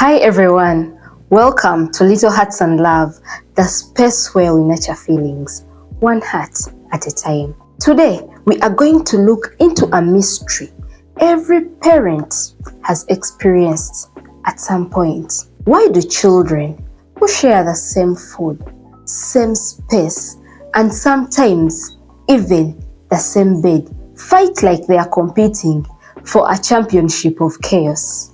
Hi everyone, welcome to Little Hearts and Love, the space where we nurture feelings, one heart at a time. Today, we are going to look into a mystery every parent has experienced at some point. Why do children who share the same food, same space, and sometimes even the same bed fight like they are competing for a championship of chaos?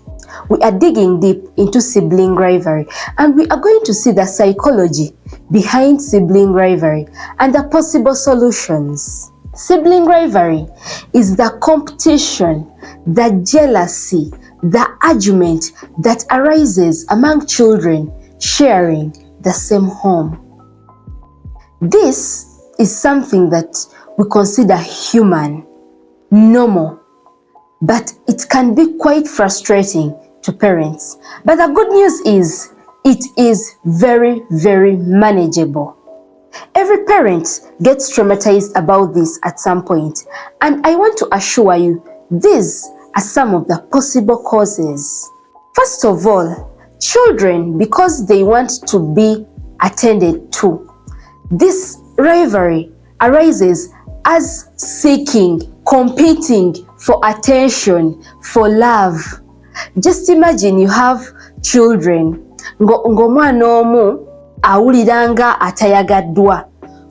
We are digging deep into sibling rivalry, and we are going to see the psychology behind sibling rivalry and the possible solutions. Sibling rivalry is the competition, the jealousy, the argument that arises among children sharing the same home. This is something that we consider human, normal, but it can be quite frustrating to parents. But the good news is it is very, very manageable. Every parent gets traumatized about this at some point, and I want to assure you these are some of the possible causes. First of all, children, because they want to be attended to. This rivalry arises as seeking, competing for attention, for love. Just imagine you have children, ng'omwana omu awuliranga atayagaddwa,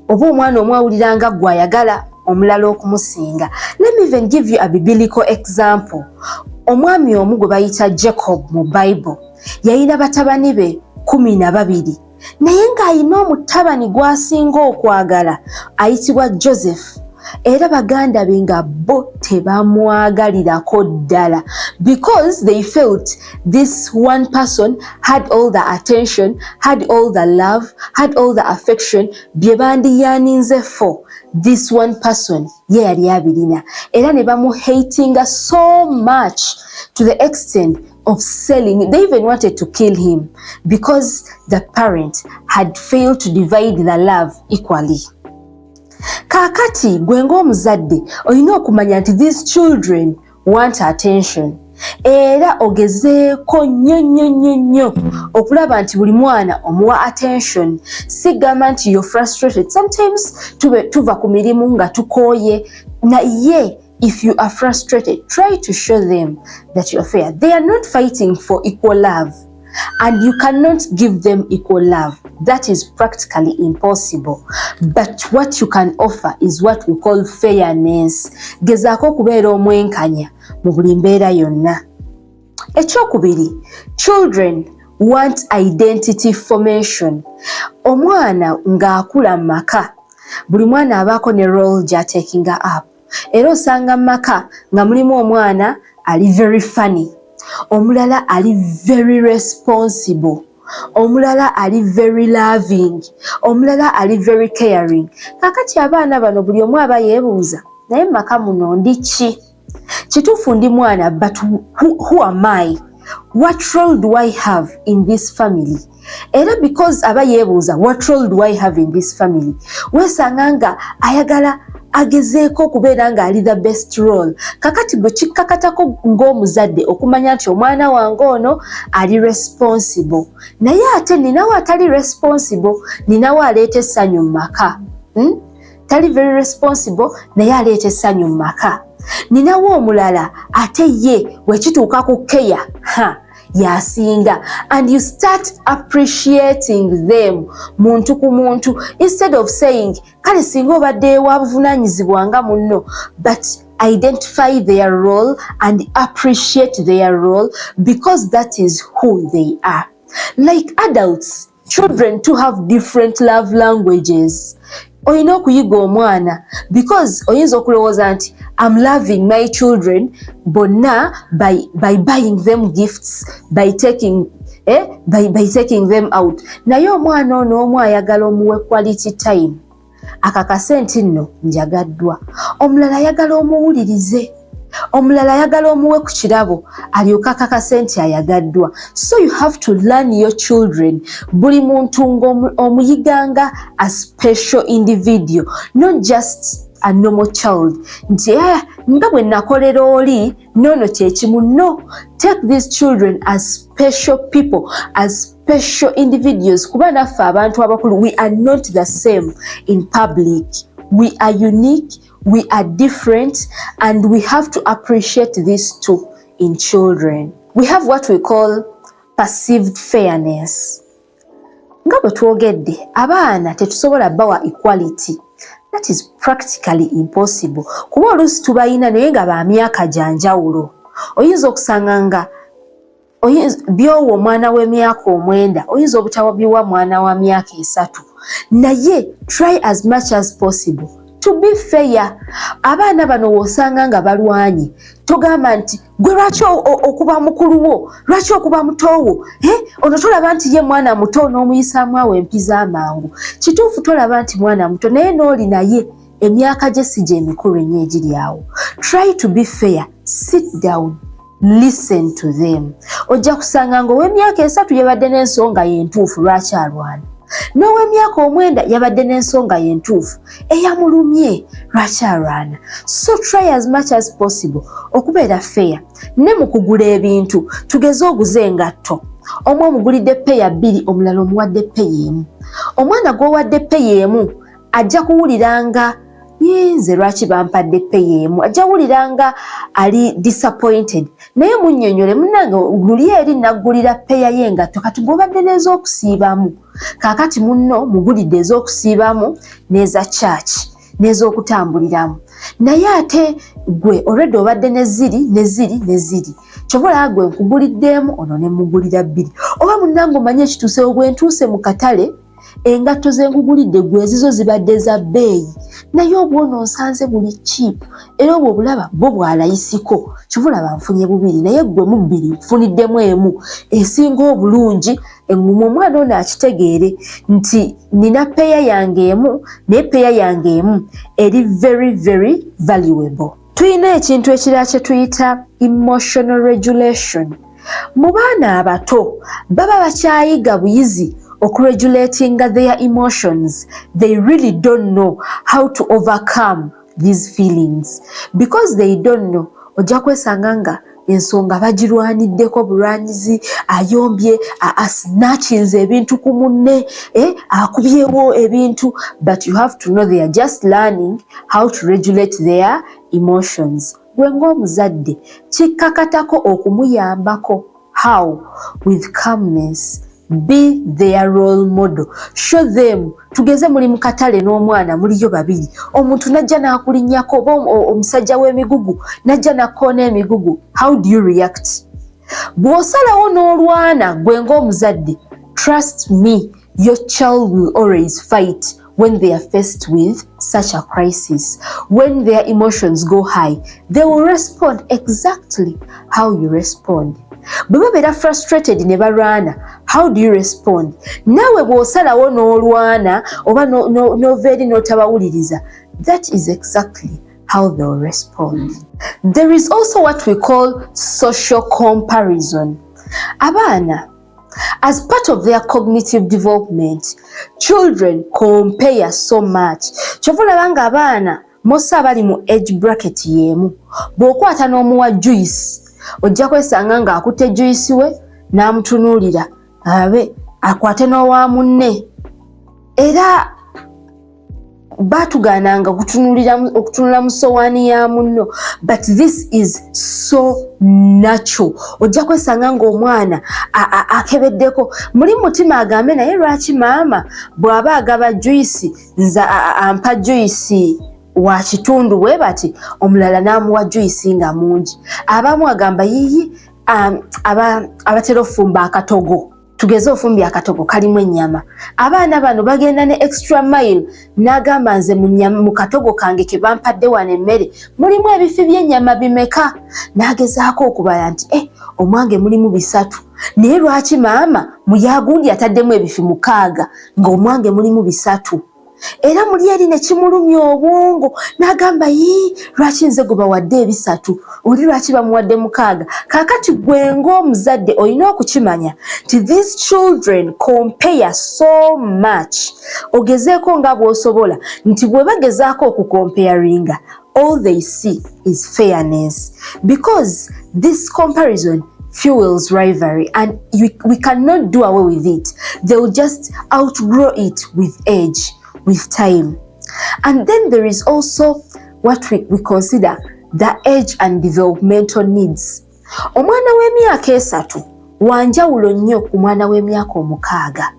oba omwana omu awuliranga gw'ayagala omulala okumusinga. Let me even give you a biblical example. Omwami omu gwe bayita Jacob mu Bible yalina batabani be 12, naye ng'alina omutabani gw'asinga okwagala ayitibwa Joseph. Era baganda be nga bo tebamwagalirako ddala because they felt this one person had all the attention, had all the love, had all the affection bye bandiyaninze for this one person ye yali abirina. Era ne bamuhatinga so much to the extent of selling. They even wanted to kill him because the parent had failed to divide the love equally. Kakati gwe ng'omuzadde olina okumanya nti these children want attention, era ogezeeko nnyo okulaba nti buli mwana omuwa attention. Sigamba nti you're frustrated. Sometimes tuva ku mirimu nga tukooye, naye if you are frustrated, try to show them that you're fair. They are not fighting for equal love, and you cannot give them equal love. That is practically impossible. But what you can offer is what we call fairness. Gezaako kubeera omwenkanya mu buli mbeera yonna. Ekyokubiri, children want identity formation. Omwana ng'akula mu maka, buli mwana abaako ne role gy'atekinga up. Era osanga mu maka nga mulimu omwana ali very funny, omulala ali very responsible, omulala ali very loving, omulala ali very caring. Kakati abaana bano buli omu aba yeebuuza, naye maka muno ndi ki? Kituufu ndi mwana, but who am I? What role do I have in this family? Era because aba yeebuuza what role do I have in this family, weesanga nga ayagala agezeeko okubeera nga ali the best role. Kakati gwe kikkakatako ng'omuzadde okumanya nti omwana wange ono ali responsible, naye ate ninawe atali responsible, ninawe aleeta essanyu mu maka. Tali very responsible, naye aleeta essanyu mu maka. Ninawe omulala ate ye wekituuka ku keya yasinga, and you start appreciating them muntu ku muntu instead of saying kale singa obadde wa buvunaanyizibwa nga munno, but identify their role and appreciate their role because that is who they are. Like adults, children too have different love languages. Oyina okuyiga omwana because oyinza okulowooza nti I'm loving my children bonna by buying them gifts, by taking them out. Naye omwana ono omu ayagala omuwe quality time, akakase nti nno njagaddwa. Omulala ayagala omuwulirize, omulala ayagala omuwe ku kirabo alyoka akakase nti ayagaddwa. So you have to learn your children. Buli muntu omuyiganga a special individual, not just a normal child. Nti nga bwe nakolera oli nono kyekimu. No, take these children as special people, as special individuals. Kuba naffe abantu abakulu, we are not the same in public. We are unique, we are different, and we have to appreciate this too in children. We have what we call perceived fairness. Nga bwe twogedde, abaana tetusobola bawa equality. That is practically impossible. Kuba oluusi tubayina naye nga ba myaka gya njawulo. Oyinza okusanga nga byowa omwana w'emyaka 9, oyinza obutawa byowa mwana wa myaka 3. Naye try as much as possible to be fair. Abaana bano wosanga nga balwanye, togamba nti gwe lwaki okuba mukulu wo, lwaki okuba mutowo, ono tolaba nti ye mwana muto n'omuyisaamu awo empiza amangu. Kituufu tolaba nti mwana muto, naye n'oli naye emyaka gye si gye emikulu ennyo egiri awo. Try to be fair. Sit down. Listen to them. Ojja kusanga nga ow'emyaka 3 yabadde n'ensonga y'entuufu lwaki alwana. N'ow'emyaka 9 yabadde n'ensonga y'entuufu eyamulumye lwaki alwana. So try as much as possible okubeera fair. Ne mu kugula ebintu tugeze oguza engatto. Omu omugulidde ppeeya 2, omulala omuwadde ppeeya 1. Omwana gw'owadde ppeeya 1 ajja kuwuliranga nze lwaki bampadde ppeeya 1. Ajja kuwuliranga ali disappointed. Naye munnyonnyole munnange luli eri naggulira ppeeya y'engatto kati gw'obadde n'ez'okusiibamu. Kaakati munno mugulidde ez'okusiibamu n'eza church n'ez'okutambuliramu. Naye ate gwe already obadde neziri. Kyobola gwe nkuguliddeemu ono ne mugulira 2. Oba munnange omanye ekituusewo gwe ntuuse mu katale engatto ze nkugulidde gwe ezizo zibadde za bbeeyi. Naye obw'ono nsanze buli cheap. Era obwo obulaba bo bwalayisiko. Kivulaba nfunye 2 naye gwe mu 2 nfuniddemu 1 esinga obulungi. Enguma omwana ono akitegeere nti nina ppeeya yange 1 naye ppeeya yange 1 eri very very valuable. Tuyina ekintu ekirala kye tuyita emotional regulation. Mu baana abato baba bakyayiga buyizi okuregulatinga their emotions. They really don't know how to overcome these feelings. Because they don't know, ojja kwesanga nga ensonga bagirwaniddeko bulwanyizi, ayombye, asnatchinze ebintu ku munne, akubyewo ebintu. But you have to know they are just learning how to regulate their emotions. Gwe ng'omuzadde kikkakatako okumuyambako. How? With calmness. Be their role model. Show them. Tugeze muli mu katale n'omwana muliyo 2. Omuntu najja n'akulinnyako oba omusajja w'emigugu najja n'akkoona emigugu. How do you react? Bw'osalawo n'olwana gwe ng'omuzadde, trust me, your child will always fight when they are faced with such a crisis. When their emotions go high, they will respond exactly how you respond. Bwe babeera frustrated ne balwana, how do you respond? Nawe bw'osalawo n'olwana oba n'oveeri n'otabawuliriza, that is exactly how they'll respond. There is also what we call social comparison. Abaana, as part of their cognitive development, children compare so much. Kyovulaba nga abaana mosa abali mu age bracket y'emu. Bw'okwata n'omuwa juice, ojja kwesanga ng'akutte juice we n'amutunuulira abe akwate n'owa munne. Era batugaananga okutunula mu sowaani ya munno. But this is so natural. Ojja kwesanga ng'omwana akebeddeko. Muli mutima agambe naye lwaki maama bw'aba agaba juice nza ampa juice wa kitundu bwe bati omulala n'amuwa juice nga mungi. Abamu agamba yiyi abatera ofumba akatogo. Tugeze ofumbya akatogo kalimu ennyama. Abaana bano bagenda ne extra mile n'agamba nze mu katogo kange ke bampadde wano emmere mulimu ebifi by'ennyama bimeka. N'agezaako okubala nti omwange mulimu 3. Naye lwaki maama mu yagundi ataddemu ebifi 6 ng'omwange mulimu 3? era muli eri ne kimulumya obwongo n'agamba lwaki nze gwe bawadde ebisatu oli lwaki bamuwadde 6 kaakati gwe ng'omuzadde olina okukimanya nti these children compare so much ogezeeko nga bw'osobola nti bwe bagezaako okukomparinga all they see is fairness because this comparison fuels rivalry and we cannot do away with it. They will just outgrow it with age, with time. And then there is also what we consider the age and developmental needs. Omwana w'emyaka 3 wanjawulo nnyo ku mwana w'emyaka 6.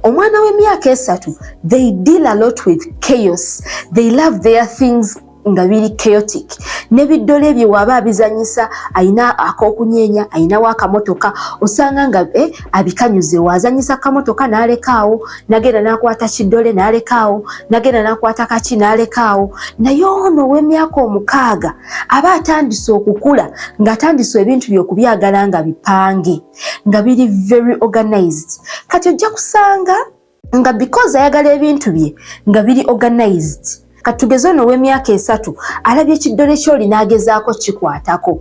Omwana w'emyaka 3 they deal a lot with chaos. They love their things nga biri chaotic. Nebiddole ebyo waba abizanyisa ayina ak'okunyeenya ayinawo akamotoka osanga nga abikanyuze wazanyisa kamotoka n'alekaawo nagenda n'akwata kiddole n'alekaawo nagenda n'akwata kaki n'alekaawo naye ono w'emyaka 6 aba atandise okukula ng'atandise ebintu by'okubyagala nga bipange nga biri very organized. Kati ojja kusanga nga because ayagala ebintu bye nga biri organized. Katugeze ono w'emyaka 3 alabye ekiddole ky'oli n'agezaako kikwatako.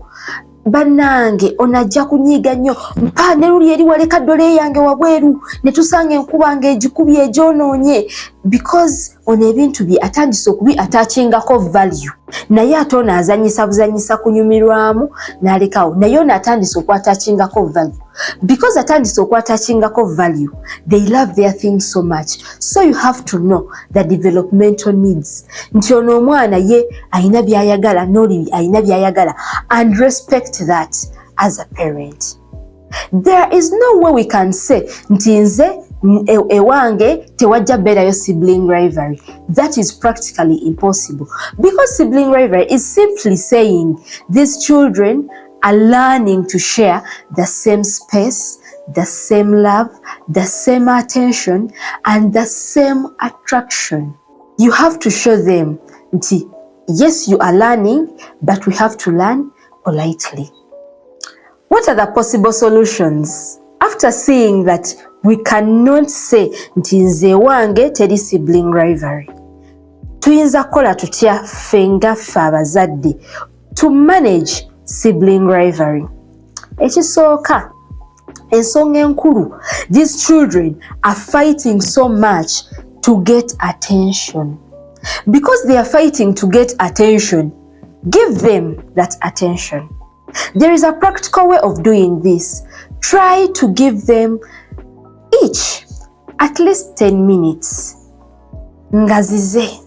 Bannange onajja kunyiiga nnyo mpa ne luli eri waleka ddole yange wabweru ne tusanga enkuba ng'egikubye egyonoonye because ono ebintu bye atandise okubi ataakingako value. Naye ate ono azanyisa buzanyisa kunyumirwamu n'alekawo naye ono atandise okwataakingako value. Because atandise okwataakingako value, they love their things so much. So you have to know the developmental needs. Nti ono omwana ye ayina byayagala n'oli ayina byayagala and respect that as a parent. There is no way we can say nti nze ewange tewajja beerayo sibling rivalry. That is practically impossible because sibling rivalry is simply saying these children are learning to share the same space, the same love, the same attention, and the same attraction. You have to show them, yes, you are learning, but we have to learn politely. What are the possible solutions? After seeing that we cannot say nti nze wange teri sibling rivalry, tuyinza kukola tutya ffe nga ffe abazadde to manage sibling rivalry? Ekisooka, ensonga enkulu, these children are fighting so much to get attention. Because they are fighting to get attention, give them that attention. There is a practical way of doing this. Try to give them each at least 10 minutes. Ngazize.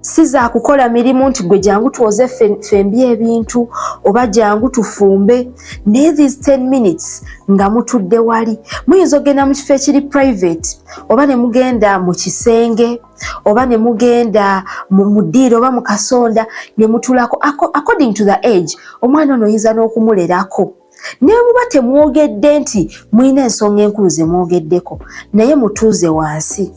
Siza kukola mirimu nti gwe jangu tuoze fembi ebintu oba jangu tufumbe. Ne these 10 minutes nga mutudde wali. Muyinza ogenda mu kifo ekiri private oba ne mugenda mu kisenge oba ne mugenda mu ddiiro oba mu kasonda ne mutulako according to the age. Omwana ono oyinza n'okumulerako. Ne muba temwogedde nti muyina ensonga enkulu ze mwogeddeko naye mutuuze wansi.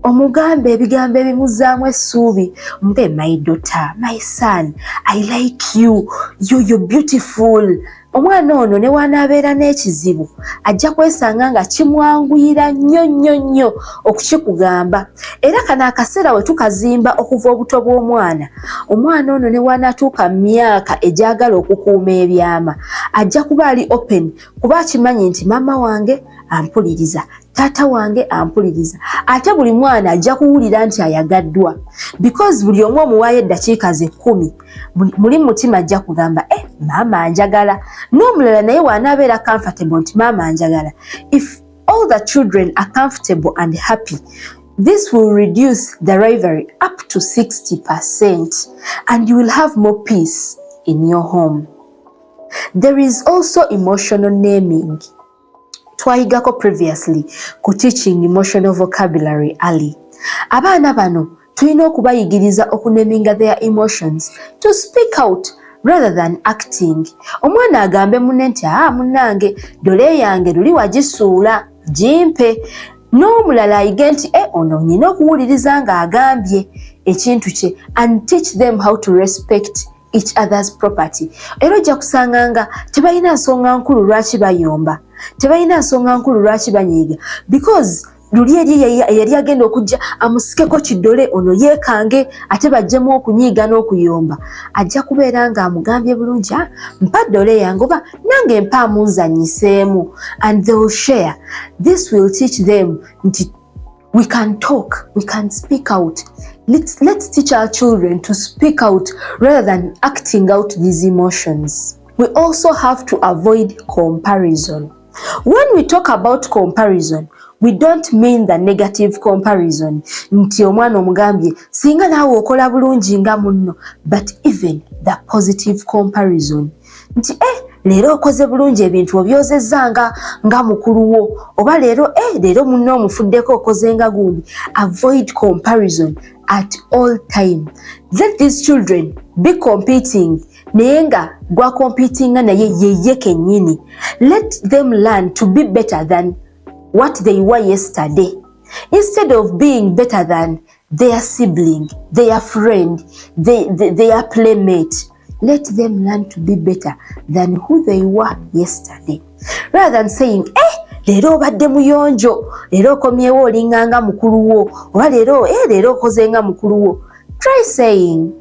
Omugambe ebigambo ebimuzaamu essuubi mbe my daughter, my son, I like you, you're beautiful. Omwana ono ne wanaabeera n'ekizibu ajja kwesanga nga kimwanguyira nnyo okukikugamba. Era kano akaseera we tukazimba okuva obuto bw'omwana. Omwana ono ne wanaatuuka myaka egyagala okukuuma ebyama ajja kuba ali open kuba akimanyi nti mama wange ampuliriza, taata wange ampuliriza. Ate buli mwana ajja kuwulira nti ayagaddwa because buli omu omuwaayo eddakiika ze 10 muli mutima ajja kugamba maama anjagala. N'omulala naye wanaabeera comfortable nti maama anjagala. If all the children are comfortable and happy, this will reduce the rivalry up to 60% and you will have more peace in your home. There is also emotional naming. Twayigako previously ku teaching emotional vocabulary early. Abaana bano tulina okubayigiriza okuneminga their emotions to speak out rather than acting. Omwana agambe munne nti munnange dole yange luli wagisuula jimpe. N'omulala ayige nti ono nyina okuwuliriza nga agambye ekintu kye and teach them how to respect each other's property. Era ojja kusanga nga tebalina nsonga nkulu lwaki bayomba, tebalina nsonga nkulu lwaki banyiiga because luli yali agenda okujja amusikeko kiddole ono yeekange ate bajjemu okunyiiga n'okuyomba, ajja kubeera ng'amugambye bulungi, mpa ddole yange oba nange mpa munzanyiseemu, and they will share. This will teach them nti we can talk, we can speak out. Let's teach our children to speak out rather than acting out these emotions. We also have to avoid comparison. When we talk about comparison, we don't mean the negative comparison. Nti omwana omugambye singa naawe okola bulungi nga munno, but even the positive comparison. Nti leero okoze bulungi ebintu obyozezanga nga mukulu wo, oba leero munno omufuddeko okoze nga gundi. Avoid comparison at all time. Let these children be competing naye nga gwa competinga naye yeye kennyini. Let them learn to be better than what they were yesterday, instead of being better than their sibling, their friend, their playmate. Let them learn to be better than who they were yesterday, rather than saying, leero obadde muyonjo, leero okomyewo olinganga mukulu wo, oba leero okoze nga mukulu wo. Try saying,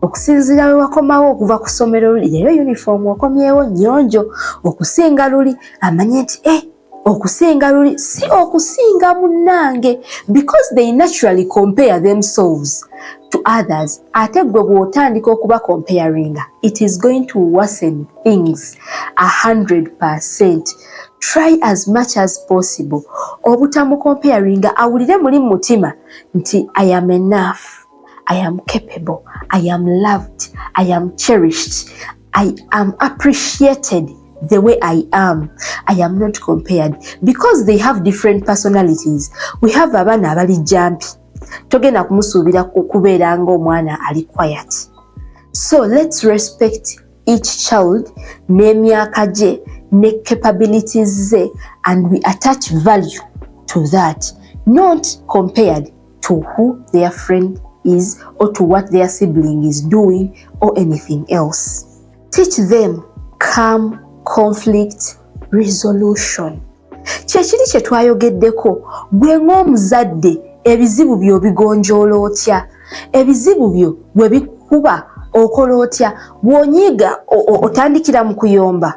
okusinziira we wakomawo okuva ku ssomero luli, leero uniform okomyewo nnyonjo, okusinga luli amanye nti okusinga luli si okusinga munnange, because they naturally compare themselves to others. Ate gwe bw'otandika okuba comparinga, it is going to worsen things 100%. Try as much as possible obutamu comparinga, awulire muli mutima nti I am enough, I am capable, I am loved, I am cherished, I am appreciated the way I am not compared, because they have different personalities. We have abaana abali jumpy, togenda kumusuubira kubeera ng'omwana ali quiet. So let's respect each child n'emyaka gye ne capabilities ze, and we attach value to that, not compared to who their friend is or to what their sibling is doing or anything else. Teach them calm conflict resolution. Kyekiri kye twayogeddeko, gwe ng'omuzadde ebizibu byo bigonjoola otya? Ebizibu byo bwe bikuba okola otya? Bw'onyiiga otandikira mu kuyomba,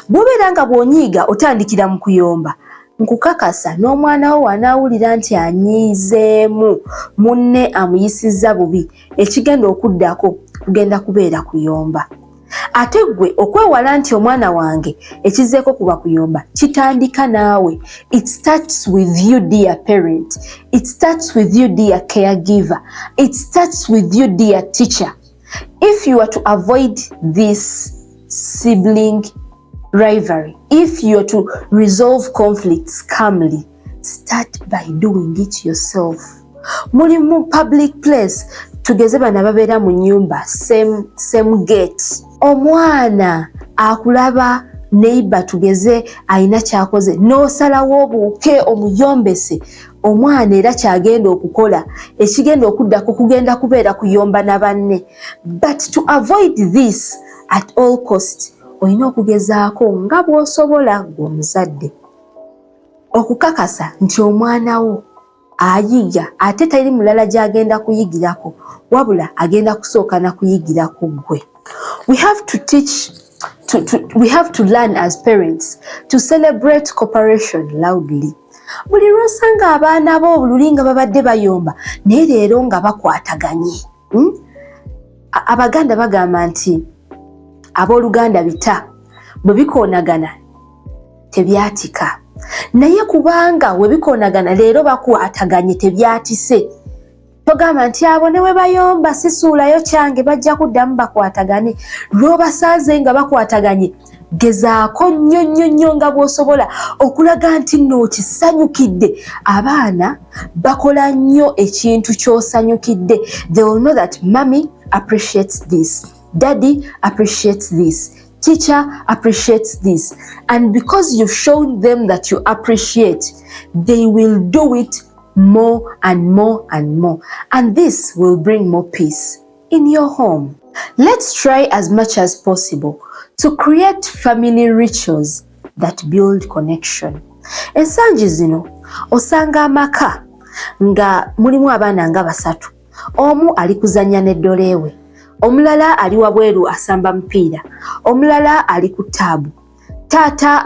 bw'obeera nga bw'onyiiga otandikira mu kuyomba, nkukakasa n'omwana wo wanaawulira nti anyiizeemu, munne amuyisizza bubi, ekigenda okuddako kugenda kubeera kuyomba. Ate gwe okwewala nti omwana wange ekizzeeko kuba kuyomba, kitandika naawe. It starts with you, dear parent. It starts with you, dear caregiver. It starts with you, dear teacher. If you are to avoid this sibling rivalry, if you are to resolve conflicts calmly, start by doing it yourself. Muli mu public place, tugeze bana babeera mu nnyumba, same gate. Omwana akulaba neighbor tugeze ayina kyakoze, n'osalawo obuuke omuyombese, omwana era kyagenda okukola ekigenda okuddako kugenda kubeera kuyomba na banne. But to avoid this at all cost, olina okugezaako nga bw'osobola ng'omuzadde okukakasa nti omwana wo ayiga, ate tali mulala gy'agenda kuyigirako, wabula agenda kusooka na kuyigirako gwe. We have to teach, we have to learn as parents to celebrate cooperation loudly. Buli lw'osanga abaana bo obululi nga babadde bayomba naye leero nga bakwataganye. Abaganda bagamba nti abooluganda bita bwe bikoonagana tebyatika, naye kubanga we bikoonagana leero bakwataganye tebyatise. Togamba nti abo ne we bayomba sisuulayo kyange bajja kuddamu bakwatagane. Lw'obasaaze nga bakwataganye, gezaako nnyo nga bw'osobola okulaga nti nno okisanyukidde. Abaana bakola nnyo ekintu ky'osanyukidde. They will know that mommy appreciates this, daddy appreciates this, teacher appreciates this. And because you've shown them that you appreciate, they will do it more and more and more. And this will bring more peace in your home. Let's try as much as possible to create family rituals that build connection. Ensangi zino osanga amaka nga mulimu abaana nga basatu, omu ali kuzannya n'eddoleewe, omulala ali wabweru asamba mupiira, omulala ali ku taabu, taata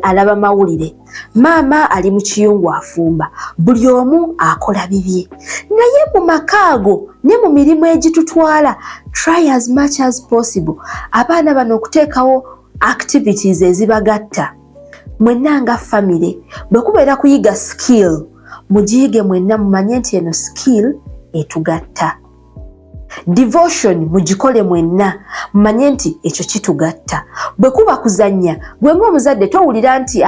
alaba mawulire, maama ali mu kiyungu afumba, buli omu akola bibye. Naye mu maka ago ne mu mirimu egitutwala, try as much as possible abaana bano okuteekawo activities ezibagatta. Mwenna nga family bwe kubeera kuyiga skill, mugiyige mwenna mumanye nti eno skill etugatta. Devotion mugikole mwenna mumanye nti ekyo kitugatta. Bwe kuba kuzannya, gwe ng'omuzadde towulira nti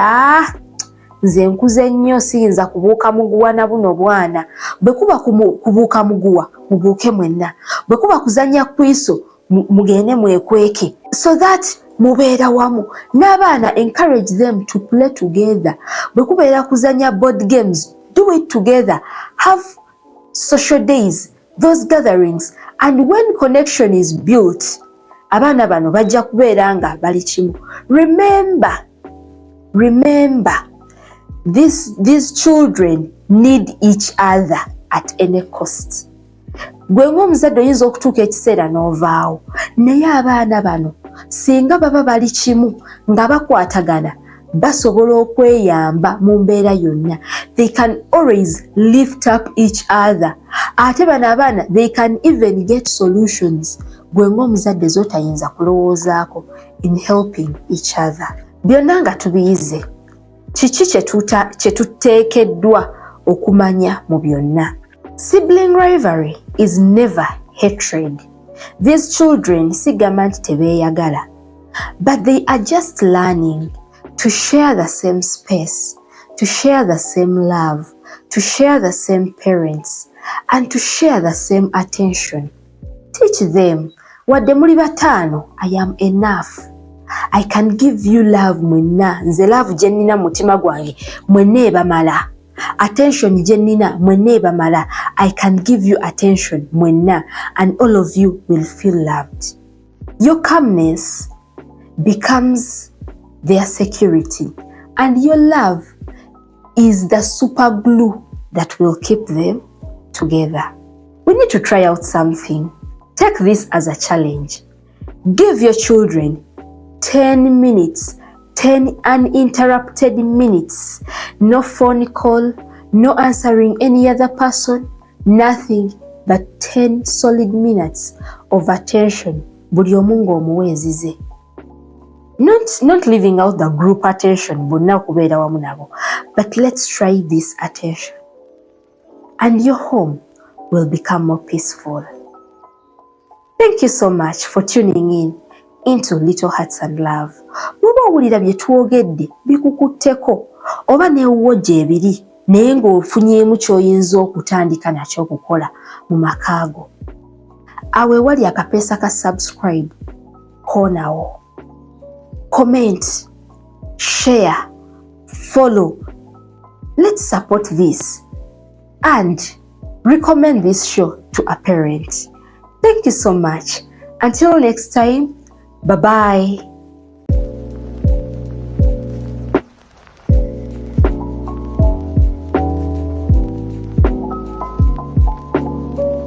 nze nkuze nnyo siyinza kubuuka muguwa na buno bwana. Bwe kuba kubuuka muguwa, mubuuke mwenna. Bwe kuba kuzannya kwiso, mugende mwekweke, so that mubeera wamu. N'abaana encourage them to play together. Bwe kubeera kuzannya board games, do it together. Have social days, those gatherings, and when connection is built, abaana bano bajja kubeera nga bali kimu. Remember, these children need each other at any cost. Gwe ng'omuzadde oyinza okutuuka ekiseera n'ovaawo, naye abaana bano singa baba bali kimu nga bakwatagana, basobola okweyamba mu mbeera yonna. They can always lift up each other. Ate bano abaana, they can even get solutions. Gwe ng'omuzadde z'otayinza kulowoozaako in helping each other. Byonna nga tubiyize, kiki kye tuteekeddwa okumanya mu byonna? Sibling rivalry is never hatred. These children sigamba nti tebeeyagala, but they are just learning to share the same space, to share the same love, to share the same parents, and to share the same attention. Teach them, wadde muli bataano, I am enough. I can give you love mwenna. Nze love gye nnina mutima gwange mwenna ebamala. Attention gye nnina mwenna ebamala. I can give you attention mwenna, and all of you will feel loved. Your calmness becomes their security, and your love is the super glue that will keep them together. We need to try out something. Take this as a challenge. Give your children 10 minutes, 10 uninterrupted minutes. No phone call, no answering any other person, nothing but 10 solid minutes of attention. Buli omu ng'omuweezize. Not leaving out the group attention, bonna okubeera wamu nabo, but let's try this attention. And your home will become more peaceful. Thank you so much for tuning in into Little Hearts and Love. Bw'oba owulira bye twogedde bikukutteko oba neewuwo gyebiri naye ng'ofunyeemu ky'oyinza okutandika nakyo okukola mu maka go, awo ewali akapeesa ka subscribe koonawo. Comment, share, follow. Let's support this and recommend this show to a parent. Thank you so much. Until next time, bye-bye.